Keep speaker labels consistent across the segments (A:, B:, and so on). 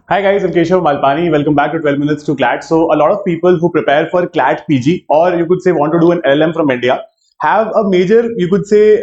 A: Hi guys, I'm Keshav Malpani. Welcome back to 12 Minutes to CLAT. So a lot of people who prepare for CLAT PG or you could say want to do an LLM from India have a major you could say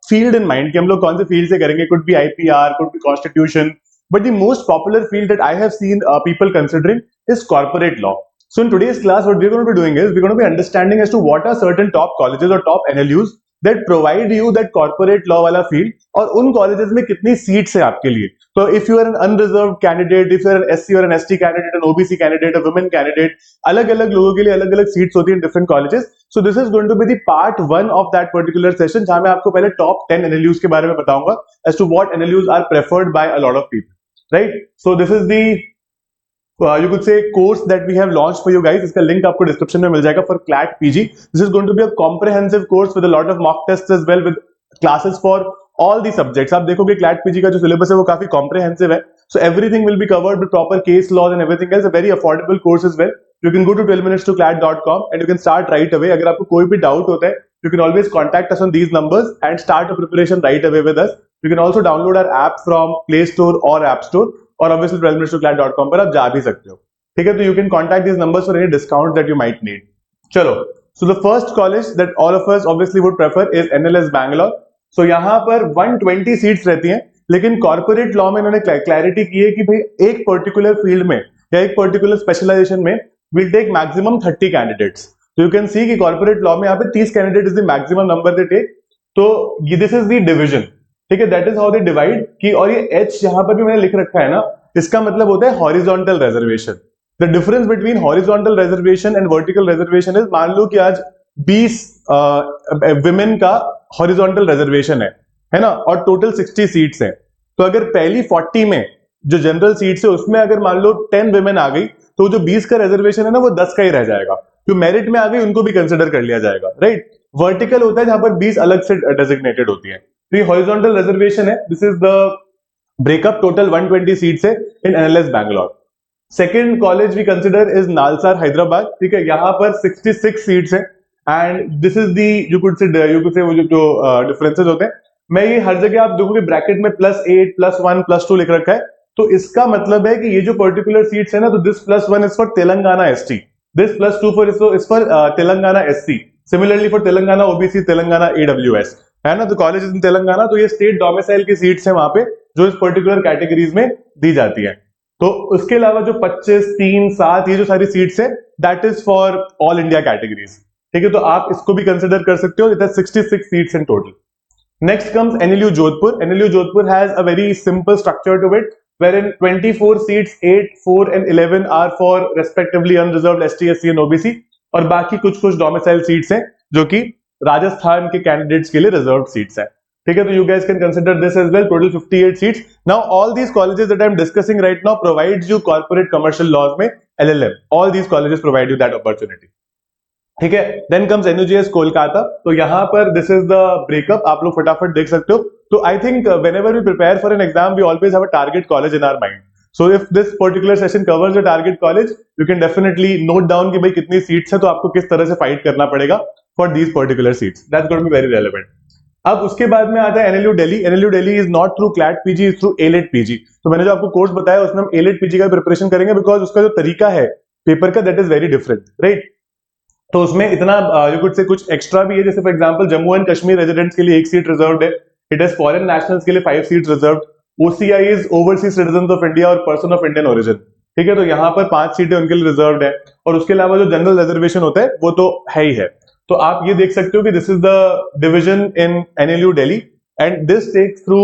A: field in mind कि हम लोग कौन से field से करेंगे. Could be IPR, could be Constitution, but the most popular field that I have seen people considering is corporate law. So in today's class, what we're going to be doing is we're going to be understanding as to what are certain top colleges or top NLUs that provide you that corporate law वाला field और उन colleges में कितनी seats है आपके लिए. So if you are an unreserved candidate, if you are an SC or an ST candidate, an OBC candidate, a women candidate, अलग-अलग लोगों के लिए अलग-अलग seats होती हैं in different colleges. So this is going to be the part one of that particular session जहाँ मैं आपको पहले top 10 NLUs के बारे में बताऊंगा as to what NLUs are preferred by a lot of people, right? So this is the you could say course that we have launched for you guys. इसका link आपको description में मिल जाएगा for CLAT PG. This is going to be a comprehensive course with a lot of mock tests as well with classes for all the subjects. आप देखोगे CLAT PG का जो syllabus है वो काफी comprehensive है. So everything will be covered with proper case laws and everything else. A very affordable course as well. You can go to 12minutes2clat.com and you can start right away. अगर आपको कोई भी doubt होता है, you can always contact us on these numbers and start a preparation right away with us. You can also download our app from Play Store or App Store. और obviously 12minutes2clat.com पर आप जा भी सकते हो. ठीक है, तो you can contact these numbers for any discount that you might need. चलो, so the first college that all of us obviously would prefer is NLS Bangalore. So यहाँ पर 120 सीट्स रहती हैं, लेकिन कॉर्पोरेट लॉ में इन्होंने क्लैरिटी की है कि भाई एक पर्टिकुलर फील्ड में या एक पर्टिकुलर स्पेशलाइजेशन में विल टेक मैक्सिमम 30 कैंडिडेट्स. तो यू कैन सी कि कॉर्पोरेट लॉ में यहाँ पे 30 candidate is the maximum number they take. तो दिस इज द डिविजन. ठीक है, that is how they divide की. और ये एच यहाँ पर भी मैंने लिख रखा है ना, इसका मतलब होता है horizontal reservation. The difference between horizontal reservation and vertical reservation is, मान लो कि आज 20 विमेन का हॉरिजॉन्टल रिजर्वेशन है ना, और टोटल 60 सीट्स हैं. तो अगर पहली 40 में जो जनरल सीट्स है उसमें अगर मान लो 10 विमेन आ गई तो जो 20 का रिजर्वेशन है ना वो 10 का ही रह जाएगा. जो मेरिट में आ गई उनको भी कंसिडर कर लिया जाएगा, राइट. वर्टिकल होता है जहां पर 20 अलग से डेजिग्नेटेड होती है. तो ये हॉरिजॉन्टल रिजर्वेशन है. This is the breakup. Total 120 seats है in NLS Bangalore. Second college we consider is NALSAR Hyderabad. ठीक है, यहाँ पर 66 सीट्स है and this is the you could say वो जो डिफरेंसेस होते हैं. मैं ये हर जगह आप देखोगे ब्रैकेट में +8 +1 +2 लिख रखा है. तो इसका मतलब है कि ये जो पर्टिकुलर सीट्स है ना, तो this +1 is for Telangana ST, this +2 is for Telangana SC, similarly for Telangana OBC, Telangana EWS, है ना. तो कॉलेज इन तेलंगाना, तो ये स्टेट डोमिसाइल की सीट्स है वहां पे जो इस पर्टिकुलर कैटेगरीज में दी जाती है. तो उसके अलावा जो 25, 3, 7 ये जो सारी सीट्स है that is for all India categories. ठीक है, तो आप इसको भी कंसिडर कर सकते हो. It has 66 seats in total. Next comes NLU Jodhpur. NLU Jodhpur has a very simple structure to it, wherein 24 seats, 8, 4 and 11 are for respectively unreserved ST, SC and OBC, और बाकी कुछ डोमिसाइल सीट्स हैं जो कि राजस्थान के candidates के लिए reserve seats हैं. ठीक है, तो you guys can consider this as well. Total 58 seats. Now all these colleges that I am discussing right now provides you corporate commercial laws में LLM. All these colleges provide you that opportunity. ठीक है, then comes एनयूजीएस Kolkata. तो यहाँ पर this is the breakup, आप लोग फटाफट देख सकते हो. तो I think whenever we prepare for an exam we always have a target college in our mind. So if this particular session covers the target college, you can definitely note down कि भाई कितनी seats है, तो आपको किस तरह से fight करना पड़ेगा for these particular seats. That's going to be very relevant. अब उसके बाद में आता है NLU Delhi. NLU Delhi is not through CLAT PG, is through AILET PG. तो मैंने जो आपको कोर्स बताया उसमें हम एलेट पीजी का प्रिपरेशन करेंगे बिकॉज उसका जो तरीका है पेपर का that is very different, right. तो उसमें इतना यू कुड से कुछ एक्स्ट्रा भी है. जैसे for example Jammu and Kashmir residents के लिए 1 सीट रिजर्व्ड है. इट हैज फॉरेन नेशनल्स के लिए 5 seat reserved. OCI is overseas citizens of India और पर्सन ऑफ इंडियन ओरिजिन. ठीक है, तो यहाँ पर 5 सीटें उनके लिए रिजर्व्ड है. और उसके अलावा जो जनरल रिजर्वेशन होता है वो तो है ही है. तो आप ये देख सकते हो कि this is the division in NLU Delhi and this takes through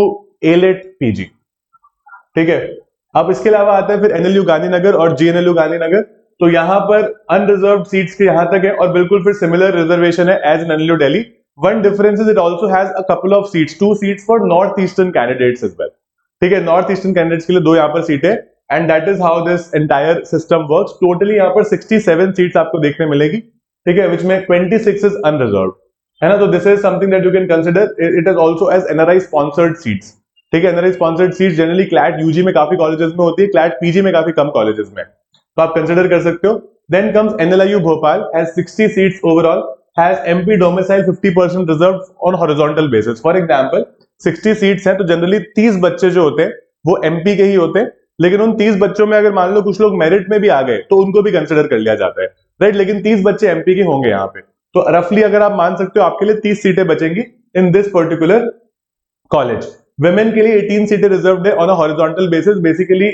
A: AILET PG. ठीक है, अब इसके अलावा आता है फिर एनएलयू गांधीनगर और जीएनएलयू गांधीनगर. तो यहाँ पर अनरिजर्व सीट्स के यहां तक है और बिल्कुल फिर सिमिलर रिजर्वेशन है as in NLU Delhi. One difference is it also has a couple of seats, 2 seats for north eastern candidates as well. ठीक है, नॉर्थ ईस्टर्न कैंडिडेट्स के लिए 2 यहाँ पर सीटें and that is how this entire system works. Totally यहाँ पर 67 seats आपको देखने मिलेगी. ठीक है, विच में 26 इज अनरिजर्व, है ना. तो this is something that you can consider. It is also as NRI sponsored seats. ठीक है, NRI sponsored seats generally CLAT UG में काफी कॉलेजेस में होती है, क्लैट पीजी में काफी कम कॉलेजेस में, तो आप कंसिडर कर सकते हो. Then comes NLIU Bhopal, has 60 seats overall, has MP domicile 50% reserved on horizontal basis. For example, 60 seats हैं तो जनरली 30 बच्चे जो होते हैं वो MP के ही होते हैं लेकिन उन 30 बच्चों में अगर मान लो कुछ लोग मेरिट में भी आ गए तो उनको भी कंसिडर कर लिया जाता है, राइट। लेकिन 30 बच्चे एमपी के होंगे यहाँ पे, तो रफली अगर आप मान सकते हो आपके लिए 30 सीटें बचेंगी in this particular college. women के लिए 18 सीटें रिजर्व्ड है on a horizontal basis, basically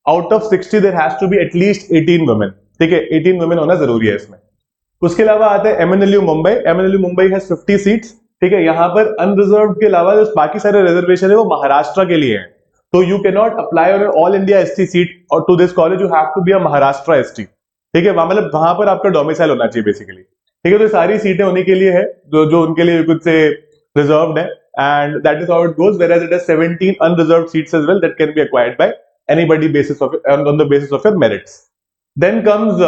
A: out of 60 there has to be at least 18 women, ठीक है, 18 वुमेन होना जरूरी है इसमें। उसके अलावा आते हैं एमएनएलयू मुंबई। एमएनएलयू मुंबई हैज 50 सीट्स, ठीक है। यहाँ पर अनरिजर्व के अलावा जो बाकी सारे रिजर्वेशन है वो महाराष्ट्र के लिए हैं, तो you can not apply on all India ST seat और to this college, you have to be a Maharashtra ST, ठीक है। मतलब वहां पर आपका डोमिसाइल होना चाहिए बेसिकली, ठीक है। तो सारी सीटें उन्हीं के लिए है जो जो उनके लिए कुछ से रिजर्व्ड है, and that is how it goes, whereas it has 17 unreserved seats as well that can be acquired by anybody basis of on the basis of your merits. Then comes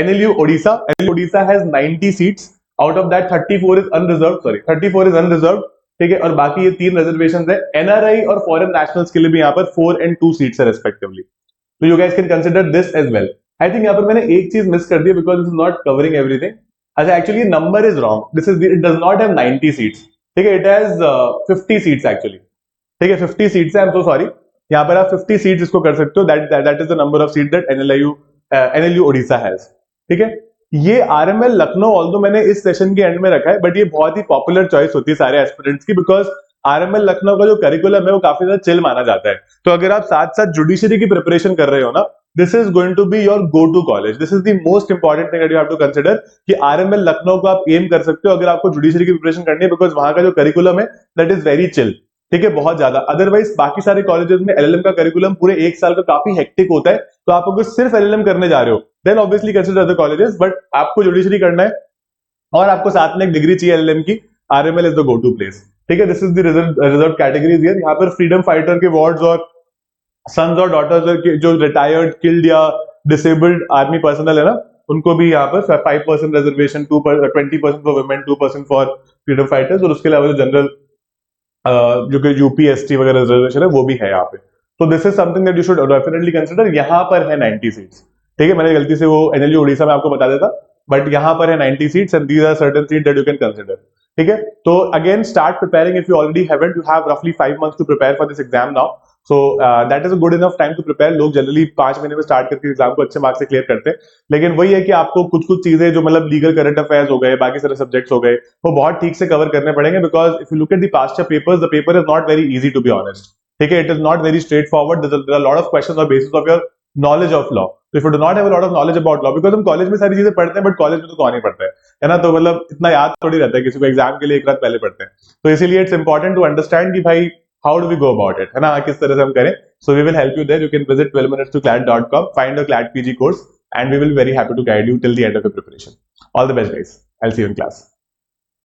A: NLU Odisha. NLU Odisha has 90 seats, out of that 34 is unreserved, sorry 34 is unreserved, ठीक है। और बाकी ये 3 reservation है। NRI और foreign nationals के लिए भी यहाँ पर 4 and 2 सीट्स है रेस्पेक्टिवली, तो you guys can consider this as well. I think यहाँ पर मैंने एक चीज मिस कर दी because it is not covering everything. अच्छा, actually number is wrong, this is it does not have 90 seats, ठीक है, इट हैज 50 सीट्स एक्चुअली, ठीक है, 50 सीट्स है, आई एम सो सॉरी। यहाँ पर आप 50 सीट्स इसको कर सकते हो, that is the number of seat that NLU Odisha has, ठीक है। ये आरएमएल लखनऊ ऑल्दो मैंने इस सेशन के एंड में रखा है, बट ये बहुत ही पॉपुलर चॉइस होती है सारे एस्पिरेंट्स की, बिकॉज आरएमएल लखनऊ का जो करिकुलम है वो काफी ज्यादा चिल माना जाता है। तो अगर आप साथ साथ जुडिशरी की प्रिपरेशन कर रहे हो ना, this is going to be your go to college, this is the most important thing that you have to consider कि आरएमएल लखनऊ को आप एम कर सकते हो अगर आपको जुडिशरी की प्रिपरेशन करनी है, बिकॉज वहां का जो करिकुलम है दैट इज वेरी चिल, ठीक है, बहुत ज्यादा। अदरवाइज बाकी सारे कॉलेजेस में एलएलएम का करिकुलम पूरे एक साल का काफी हेक्टिक होता है, तो आप अगर सिर्फ एलएलएम करने जा रहे हो then obviously consider other colleges, but आपको जुडिशरी करना है और आपको साथ में एक डिग्री चाहिए एलएलएम की, RML is the go to place, ठीक है। This is the reserve categories here. यहाँ पर फ्रीडम फाइटर के वार्ड्स और सन्स और डॉटर्स जो रिटायर्ड, किल्ड या डिसेबल्ड आर्मी पर्सनल है ना, उनको भी यहाँ पर 5% reservation, 20% for women, 2% for freedom fighters, और उसके अलावा जो जनरल जो कि यूपी एसटी वगैरह रिजर्वेशन है वो भी है यहाँ पे। तो this is something that you should definitely consider. यहाँ पर है 90 सीट्स, ठीक है, मैंने गलती से वो एनएलयू उड़ीसा में आपको बता देता, बट यहाँ पर है 90 seats and these are certain seat that you can consider, ठीक है। तो again start preparing if you already haven't, you have रफली 5 months to prepare for this exam now, so that is a good enough time to prepare. लोग generally 5 महीने में start करके exam को अच्छे मार्क्स से क्लियर करते हैं, लेकिन वही है कि आपको कुछ कुछ चीजें जो मतलब लीगल करंट अफेयर्स हो गए, बाकी सारे सब्जेक्ट्स हो गए, वो बहुत ठीक से कवर करने पड़ेंगे, because if you look at the past year papers, the paper is not very easy to be honest, ठीक है, it is not very straight forward, there are lot of questions on basis of your knowledge of law. If you do not have a lot of knowledge about law, because हम college में सारी चीजें पढ़ते हैं but college में तो कौन ही पढ़ता है ना, तो मतलब इतना याद थोड़ी रहता है किसी को, एग्जाम के लिए एक रात पहले पढ़ते हैं, तो इसीलिए इट्स इंपॉर्टेंट टू अंडरस्टैंड कि भाई how do we go about it, है ना, किस तरह से हम करें। So we will help you there, you can visit 12minutes2clat.com, find a CLAT PG course and we will be very happy to guide you till the end of your preparation. All the best guys, I'll see you in class.